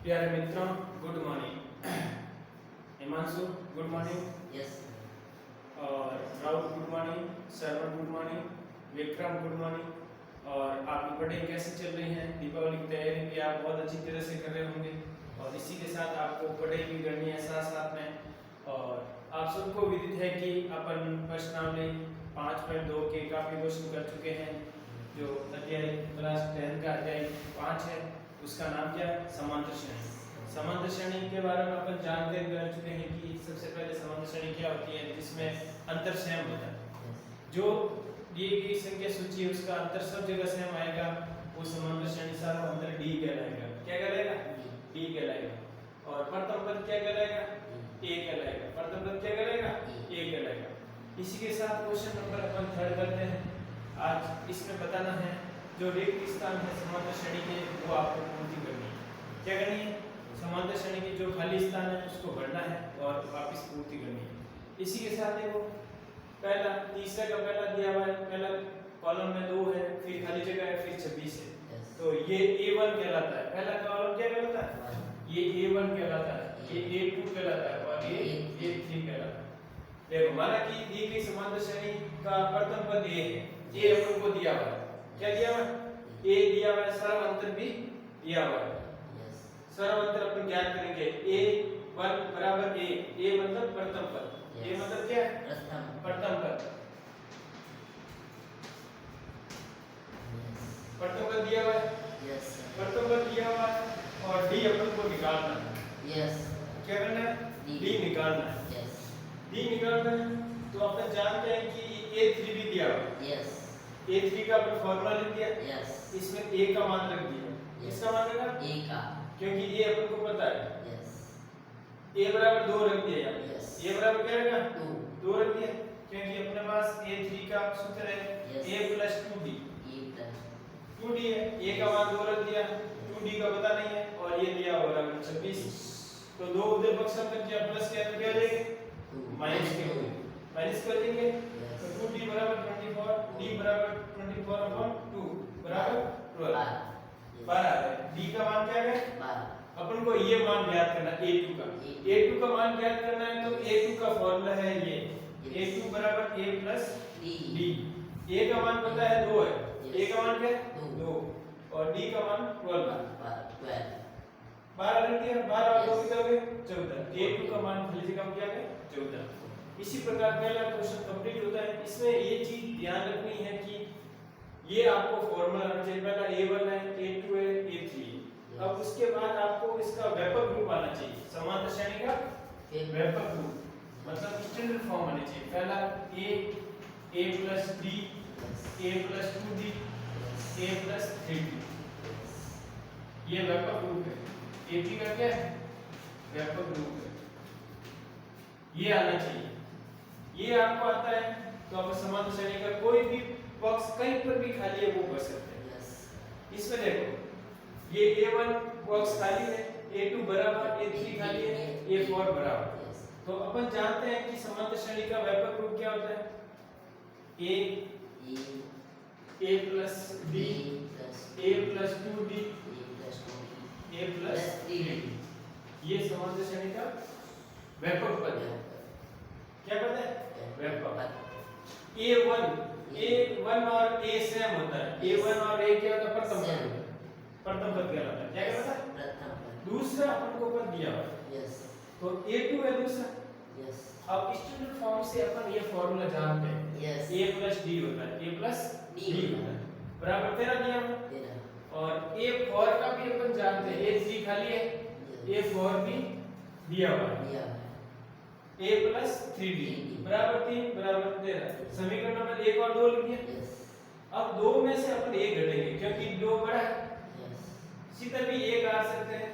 प्यारे मित्रों, good morning. Himanshu good morning. Yes और Rahul good morning. Sharma good morning. Vikram good morning. और आपकी पढ़ाई कैसे चल रही है? दीपावली की तैयारी भी आप बहुत अच्छी तरह से कर रहे होंगे और इसी के साथ आपको पढ़ाई भी करनी है साथ साथ में। और आप सबको विदित है कि अपन प्रश्नावली 5.2 के काफी क्वेश्चन कर चुके हैं। जो अध्याय क्लास 10 का अध्याय 5 है, उसका नाम क्या है? समांतर श्रेणी। समांतर श्रेणी के बारे में अपन जानते कर चुके हैं कि सबसे पहले समांतर श्रेणी क्या होती है, जिसमें अंतर सेम होता है। जो दी गई संख्या सूची है उसका अंतर सब जगह सेम आएगा, वो समांतर श्रेणी सारा अंतर डी कहलाएगा। क्या कहलाएगा? डी कहलाएगा। और प्रथम पद क्या कहलाएगा? ए कहलाएगा। प्रथम पद क्या कहलाएगा? ए कहलाएगा। इसी के साथ क्वेश्चन नंबर अपन थर्ड करते हैं। आज इसमें बताना है जो रिक्त स्थान है समांतर श्रेणी के, वो आपको पूर्ति करनी है। क्या करनी है? समांतर श्रेणी के जो खाली स्थान है उसको भरना है और वापस पूर्ति करनी है। इसी के साथ देखो, पहला तीसरा का पहला दिया हुआ है, पहला कॉलम में 2 है, फिर खाली जगह है, फिर 26 है। तो ये A1 कहलाता है। पहला कॉलम क्या कहलाता है? ये A1 कहलाता है, ये A2 कहलाता है और ये A3 कहलाता है। देखो, माना कि दी गई समांतर श्रेणी का प्रथम पद A है, ये अपन को दिया हुआ है। क्या दिया हुआ है? A दिया हुआ है, सरल अंतर भी दिया हुआ है। सरल अंतर अपन ज्ञात करेंगे। A1 बराबर A, A मतलब प्रथम पद, A मतलब क्या है? प्रथम पद। प्रथम पद दिया हुआ है, प्रथम पद दिया हुआ है और D अपन को निकालना है। क्या करना है? D निकालना है। D निकालना है तो अपन जानते हैं कि A3 भी दिया हुआ है। A3 का अपन फॉर्मूला लिख दिया। इसमें A का मान रख दिया। किसका मान रखा? A का, क्योंकि ये अपन को पता है। A बराबर 2 रख दिया यहाँ। A बराबर क्या रखा? 2 रख दिया, क्योंकि अपने पास A3 का सूत्र है A plus 2D। 2D है, A का मान 2 रख दिया, 2D का पता नहीं है और ये दिया हुआ है 26। तो 2 उधर बक्सा कर दिया, प्लस के अंदर क्या हो जाएगा? माइनस के हो, माइनस कर देंगे तो 2D बराबर 24, D बराबर 24/2 बराबर 12। 12 है। D का मान क्या है? अपन को ये मान ज्ञात करना है A2 का। A2 का मान ज्ञात करना है तो A2 का फॉर्मूला है ये A2 बराबर A plus D। A का मान पता है 2 है, A का मान क्या है? 2 और D का मान 12 रख दिया। 12 और 2 कितना हो गए? 14। A2 का मान खाली जगह में क्या है? 14। इसी प्रकार पहला क्वेश्चन कंप्लीट होता है। इसमें ये चीज ध्यान रखनी है कि ये आपको फॉर्मूला आना चाहिए। पहला A1 है, A2 है, A3 है। अब उसके बाद आपको इसका व्यापक रूप आना चाहिए, समांतर श्रेणी का व्यापक रूप, मतलब स्टैंडर्ड फॉर्म आना चाहिए। पहला A plus D, A plus 2D, A plus 3D, ये व्यापक रूप है। A3 का क्या है? व्यापक रूप है। ये आना चाहिए। ये आपको आता है तो आप समांतर श्रेणी का कोई भी बॉक्स कहीं पर भी खाली है वो भर सकते हैं। इसमें देखो, ये A1 बॉक्स खाली है, A2 बराबर, A3 खाली है, A4 बराबर। तो अपन जानते हैं कि समांतर श्रेणी का व्यापक रूप क्या होता है? A plus D, A plus 2D, A plus 3D, ये समांतर श्रेणी का व्यापक पद है। क्या पद है? व्यापक। A1 और A सेम होता है। A1 और A क्या होता है? प्रथम पद होता है। प्रथम पद कहलाता है। क्या कहलाता है? दूसरा अपन को पद दिया हुआ है तो A2 है दूसरा। अब स्टैंडर्ड फॉर्म से अपन ये फार्मूला जानते हैं। A plus D होता है, A plus D होता है बराबर 13 दिया हुआ। और A4 का भी अपन जानते हैं, A3 खाली है, A4 भी दिया हुआ है। A plus 3D बराबर 3 बराबर 13। समीकरण नंबर 1 और 2 लिख दिया। अब 2 में से अपन 1 घटाएंगे क्योंकि 2 बड़ा है। सीधा भी 1 काट सकते हैं।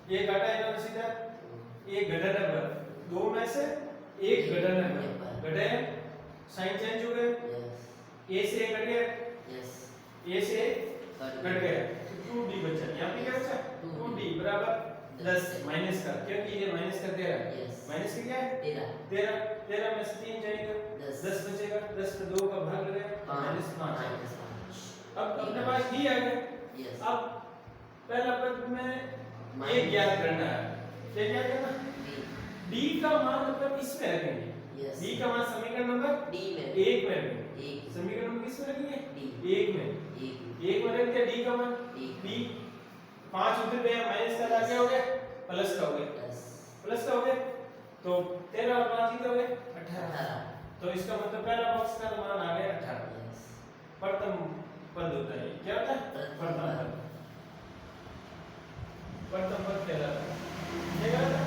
1 घटा है तो सीधा 1 घटाना पर 2 में से 1 घटाना पर घटाए, साइन चेंज हो गए। A से 1 घट गया, A से 1 घट गया तो 2D बचा। यहाँ पे क्या बचा? 2D बराबर 10 माइनस का, क्योंकि ये माइनस का 13 माइनस का क्या है? 13 में से 3 जाएगा, 10 बचेगा। 10 पे 2 का भाग लगेगा, -5। अब अपने पास D आ गया। अब पहला पद में ये ज्ञात करना है। क्या ज्ञात करना? d का मान मतलब इसमें रखेंगे। d का मान समीकरण नंबर d में 1 में रखेंगे। समीकरण नंबर किस में रखेंगे? d 1 में। 1 में रख दिया d का मान d 5 उधर गया माइनस का आ गया हो गया प्लस का हो गया। प्लस का हो गया तो 13 और 5 कितने हो गए? 18। तो इसका मतलब पहला बॉक्स का मान आ गया 18। प्रथम पद होता है। क्या होता है? प्रथम पद। प्रथम पद कहलाता है। क्या कहलाता है?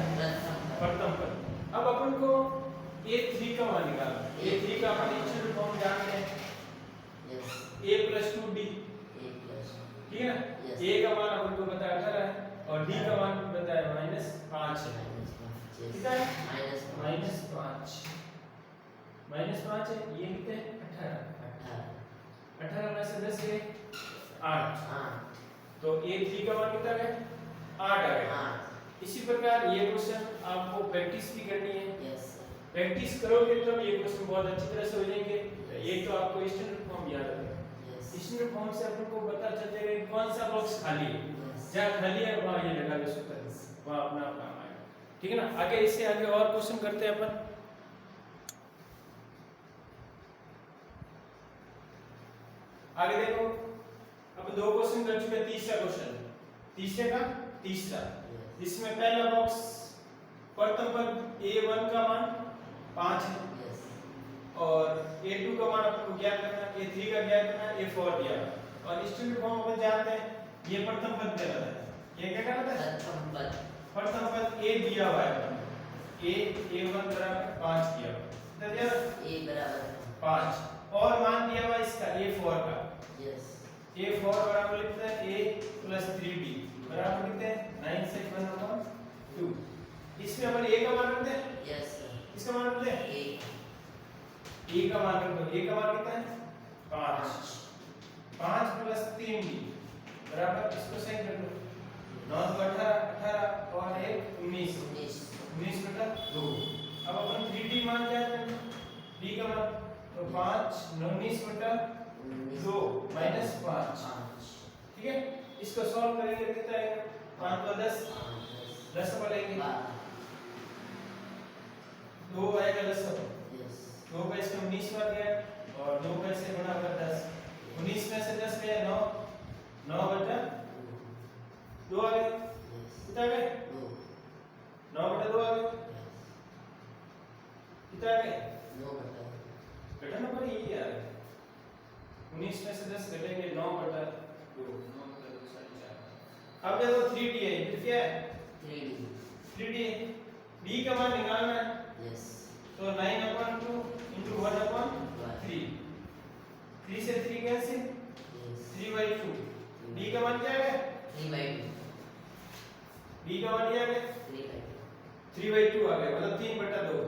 प्रथम पद। अब अपन को a3 का मान निकालना है। a3 का अपन इंटीग्रल फॉर्म जानते हैं। a + 2d ठीक है ना? a का मान अपन को पता है 18 है और d का मान पता है -5 है। कितना है? -5। -5 है ये कितने हैं? 18। 18 में से 10 गए 8। तो a3 का मान कितना है? 8 आ गया। इसी प्रकार ये क्वेश्चन आपको प्रैक्टिस भी करनी है। प्रैक्टिस करोगे तो ये क्वेश्चन बहुत अच्छी तरह से हो जाएंगे। एक तो आपको स्टैंडर्ड फॉर्म याद रखना। स्टैंडर्ड फॉर्म से अपन को पता चल जाएगा कौन सा बॉक्स खाली है। जहाँ खाली है वहाँ ये लगा दो सूत्र, वहाँ अपना काम आएगा। ठीक है ना? आगे इससे आगे और क्वेश्चन करते हैं अपन। आगे देखो अब 2 क्वेश्चन कर चुके हैं। तीसरा क्वेश्चन, तीसरे का तीसरा। इसमें पहला बॉक्स प्रथम पद a1 का मान 5 है और a2 का मान आपको ज्ञात करना है, a3 का ज्ञात करना है, a4 दिया है। और स्टैंडर्ड फॉर्म अपन जानते हैं ये प्रथम पद कहलाता है। ये क्या कहलाता है? प्रथम पद a दिया हुआ है। a1 बराबर 5 दिया हुआ है। कितना दिया? a बराबर 5 और मान दिया हुआ इसका a4 का। a4 बराबर लिखते हैं a + 3d बराबर लिखते हैं 9 से 1/2। इसमें अपन a का मान रखते हैं। इसका मान रखते हैं a का मान रखो। a का मान कितना है? 5। 5 + 3d बराबर इसको सही कर लो 9 × 18 और 1 19 19/2। अब अपन 3d मान क्या करेंगे? d का मान तो 5 19/2 -5। ठीक है? इसको सॉल्व करेंगे कितना आएगा? 5 × 10 10 बोलेंगे 2 आएगा 10 2 का इसका 19 बार गया और 2 का इससे बड़ा होगा 10। 19 में से 10 गया 9 9/2 आ गया। कितना आ गया? 9/2 आ गया। कितना आ गया? 9/2 घटा नंबर यही आ रहा है। 19 में से 10 घटेंगे 9/2 अब देखो 3d है। फिर क्या है? 3d d का मान निकालना है। तो 9/2 × 1/3 3 से 3 कैंसिल 3/2। d का मान क्या है? 3/2 d का मान क्या है? 3/2 आ गया मतलब 3/2।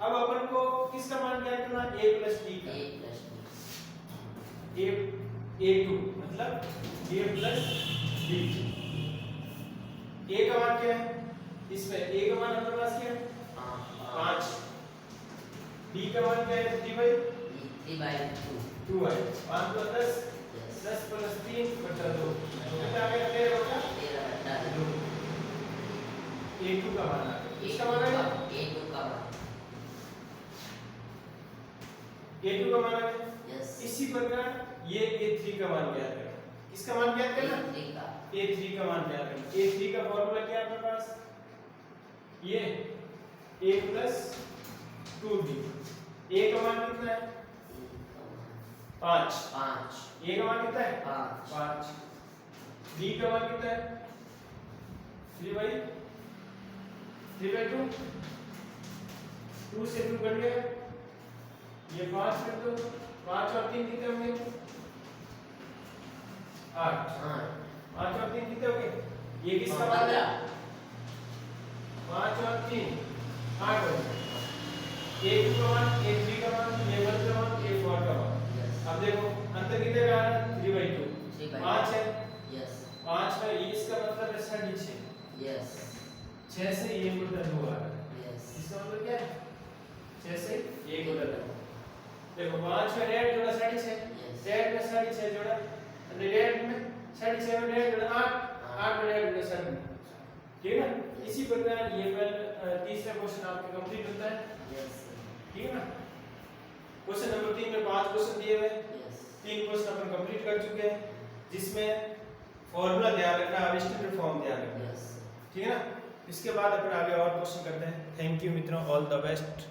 अब अपन को किसका मान ज्ञात करना है? a + d का। a2 मतलब a + d। a का मान क्या है? इसमें a का मान हमारे पास क्या है? 5। d का मान क्या है? 3/2 है। 5 + 10 10 + 3/2 कितना आ गया? 13/2। a2 का मान आ गया। इसका मान आ गया a2 का मान आ गया। इसी प्रकार ये a3 का मान ज्ञात करना। किसका मान ज्ञात करना? a3 का मान ज्ञात करना। a3 का फार्मूला क्या है अपने पास? ये a + 2d। a का मान कितना है? 5 a का मान कितना है? 5 d का मान कितना है? 3/2 2 से 2 कट गया ये 5 कर दो 5 और 3 कितने होंगे? 8 5 और 3 कितने होंगे? ये किसका मान है? 5 और 3 8 हो गए। a2 का मान a3 का मान a1 का मान a4 का मान। अब देखो अंतर कितने का आ रहा है? 3/2 5 है। 5 का इसका मतलब है 6 6 से 1/2 आ रहा है। इसका मतलब क्या है? 6 से 1/2। देखो 5 में रेड जोड़ा 6.5 रेड में 6.5 जोड़ा रेड में 6.5 में रेड जोड़ा 8 8 बटेगा गुणे 7 ठीक है ना। इसी प्रकार ये तीसरा क्वेश्चन आपका कंप्लीट होता है ठीक है ना। क्वेश्चन नंबर 3 में 5 क्वेश्चन दिए हुए हैं, 3 क्वेश्चन अपन कंप्लीट कर चुके हैं जिसमें फॉर्मूला ध्यान रखना, स्टैंडर्ड फॉर्म ध्यान रखना ठीक है ना। इसके बाद अपन आगे और क्वेश्चन करते हैं। थैंक यू मित्रों, ऑल द बेस्ट।